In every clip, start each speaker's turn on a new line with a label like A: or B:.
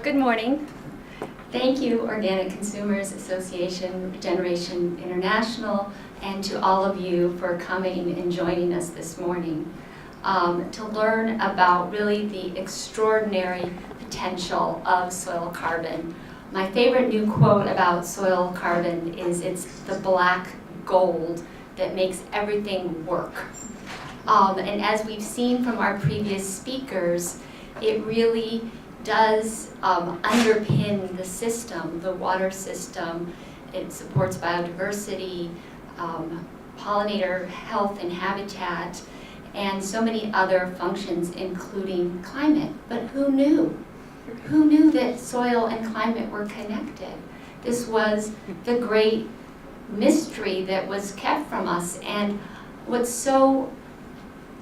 A: Good morning. Thank you, Organic Consumers Association, Regeneration International, and to all of you for coming and joining us this morning to learn about really the extraordinary potential of soil carbon. My favorite new quote about soil carbon is it's the black gold that makes everything work. And as we've seen from our previous speakers, it really does underpin the system, the water system. It supports biodiversity, pollinator health and habitat, and so many other functions, including climate. But who knew? Who knew that soil and climate were connected? This was the great mystery that was kept from us. And what's so,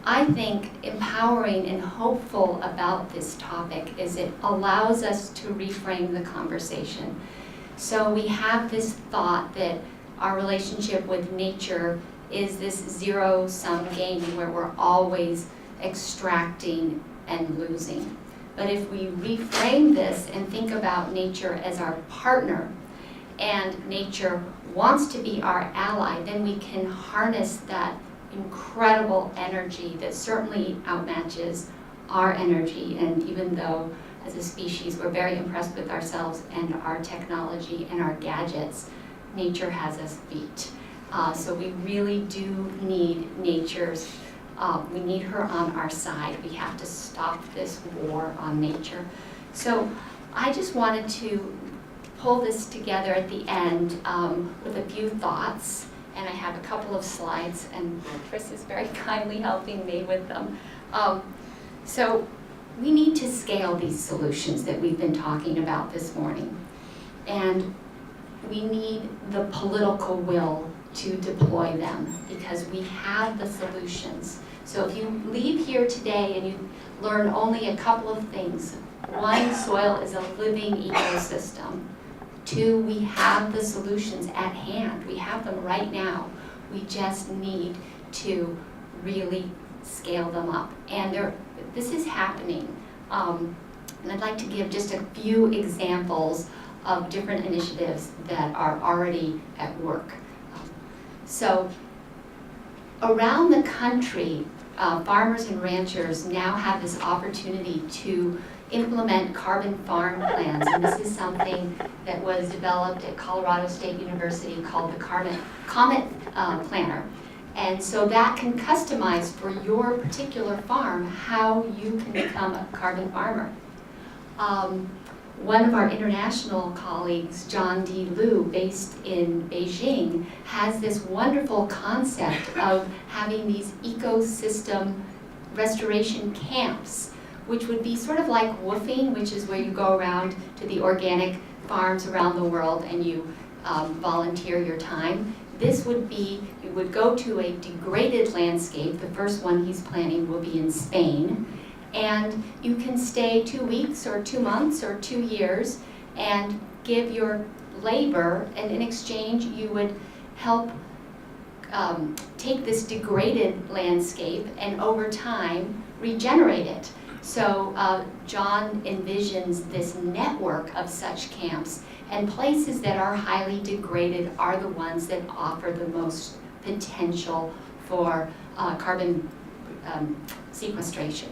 A: I think, empowering and hopeful about this topic is it allows us to reframe the conversation. So we have this thought that our relationship with nature is this zero-sum game where we're always extracting and losing. But if we reframe this and think about nature as our partner, and nature wants to be our ally, then we can harness that incredible energy that certainly outmatches our energy. And even though as a species we're very impressed with ourselves and our technology and our gadgets, nature has us beat. So we really do need nature's, we need her on our side. We have to stop this war on nature. So I just wanted to pull this together at the end with a few thoughts. And I have a couple of slides, and Chris is very kindly helping me with them. So we need to scale these solutions that we've been talking about this morning. And we need the political will to deploy them because we have the solutions. So if you leave here today and you learn only a couple of things, one, soil is a living ecosystem. Two, we have the solutions at hand. We have them right now. We just need to really scale them up. And this is happening. And I'd like to give just a few examples of different initiatives that are already at work. So around the country, farmers and ranchers now have this opportunity to implement carbon farm plans, and this is something that was developed at Colorado State University called the Comet Planner. And so that can customize for your particular farm how you can become a carbon farmer. One of our international colleagues, John D. Liu, based in Beijing, has this wonderful concept of having these ecosystem restoration camps, which would be sort of like woofing, which is where you go around to the organic farms around the world and you volunteer your time. This would be, you would go to a degraded landscape. The first one he's planning will be in Spain. And you can stay 2 weeks or 2 months or 2 years and give your labor, and in exchange you would help take this degraded landscape and over time regenerate it. So John envisions this network of such camps, and places that are highly degraded are the ones that offer the most potential for carbon sequestration.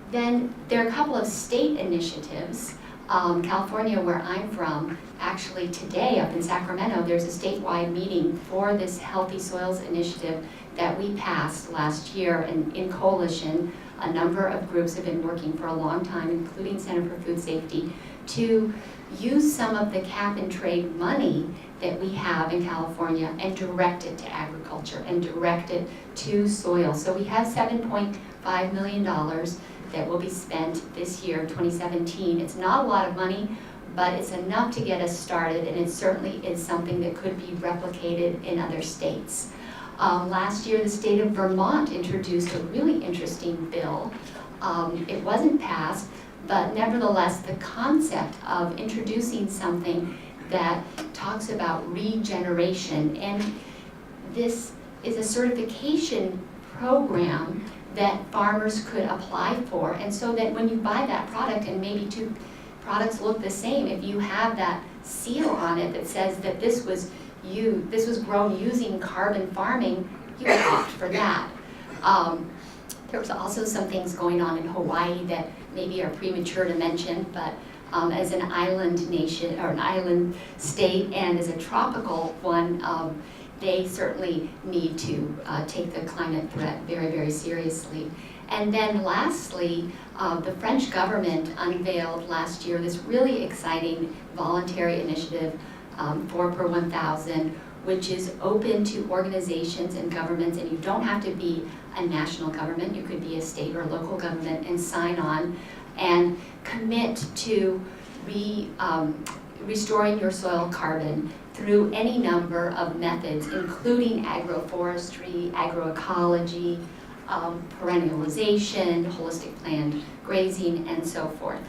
A: Then there are a couple of state initiatives. California, where I'm from, actually today up in Sacramento, there's a statewide meeting for this Healthy Soils initiative that we passed last year, and in coalition, a number of groups have been working for a long time, including Center for Food Safety, to use some of the cap and trade money that we have in California and direct it to agriculture and direct it to soil. So we have $7.5 million that will be spent this year, 2017. It's not a lot of money, but it's enough to get us started, and it certainly is something that could be replicated in other states. Last year, the state of Vermont introduced a really interesting bill. It wasn't passed, but nevertheless, the concept of introducing something that talks about regeneration, and this is a certification program that farmers could apply for, and so that when you buy that product and maybe products look the same. If you have that seal on it that says that this was grown using carbon farming, you would opt for that. There was also some things going on in Hawaii that maybe are premature to mention, but as an island nation, or an island state, and as a tropical one, they certainly need to take the climate threat very, very seriously. And then lastly, the French government unveiled last year this really exciting voluntary initiative, 4 per 1,000, which is open to organizations and governments, and you don't have to be a national government, you could be a state or local government and sign on and commit to restoring your soil carbon through any number of methods, including agroforestry, agroecology, perennialization, holistic planned grazing, and so forth.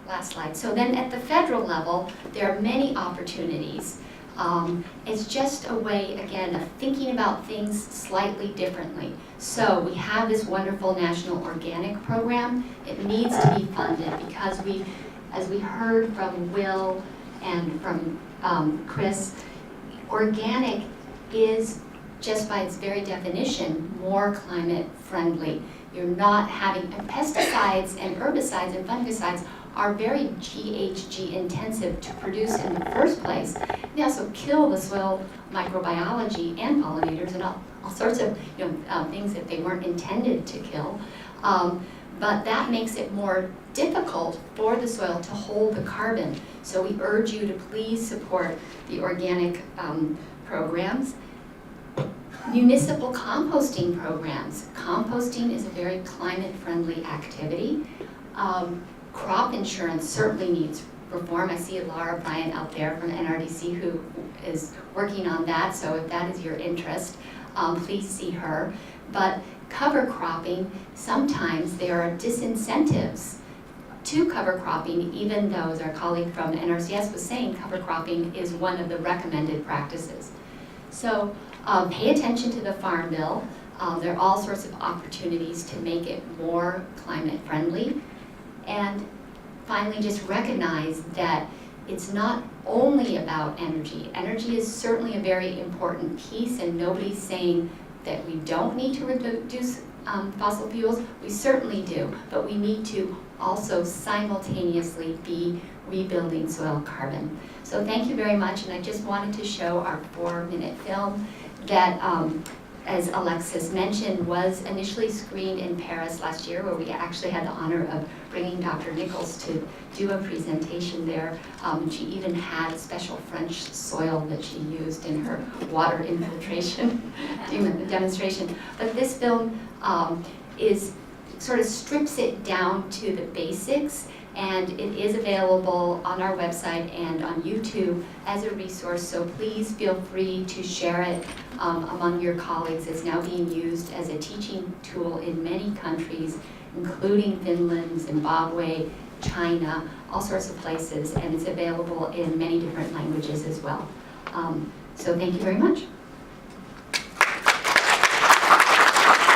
A: Last slide. So then at the federal level, there are many opportunities. It's just a way, again, of thinking about things slightly differently. So we have this wonderful national organic program. It needs to be funded because as we heard from Will and from Chris, organic is, just by its very definition, more climate friendly. You're not having, pesticides and herbicides and fungicides are very GHG intensive to produce in the first place. They also kill the soil microbiology and pollinators and all sorts of things that they weren't intended to kill. But that makes it more difficult for the soil to hold the carbon. So we urge you to please support the organic programs. Municipal composting programs. Composting is a very climate-friendly activity. Crop insurance certainly needs reform. I see Laura Bryant out there from NRDC who is working on that, so if that is your interest, please see her. But cover cropping, sometimes there are disincentives to cover cropping, even though, as our colleague from NRCS was saying, cover cropping is one of the recommended practices. So pay attention to the Farm Bill. There are all sorts of opportunities to make it more climate friendly. And finally, just recognize that it's not only about energy. Energy is certainly a very important piece, and nobody's saying that we don't need to reduce fossil fuels. We certainly do, but we need to also simultaneously be rebuilding soil carbon. So thank you very much, and I just wanted to show our 4-minute film that, as Alexis mentioned, was initially screened in Paris last year, where we actually had the honor of bringing Dr. Nichols to do a presentation there. She even had special French soil that she used in her water infiltration demonstration. But this film sort of strips it down to the basics, and it is available on our website and on YouTube as a resource, so please feel free to share it among your colleagues. It's now being used as a teaching tool in many countries, including Finland, Zimbabwe, China, all sorts of places, and it's available in many different languages as well. So thank you very much.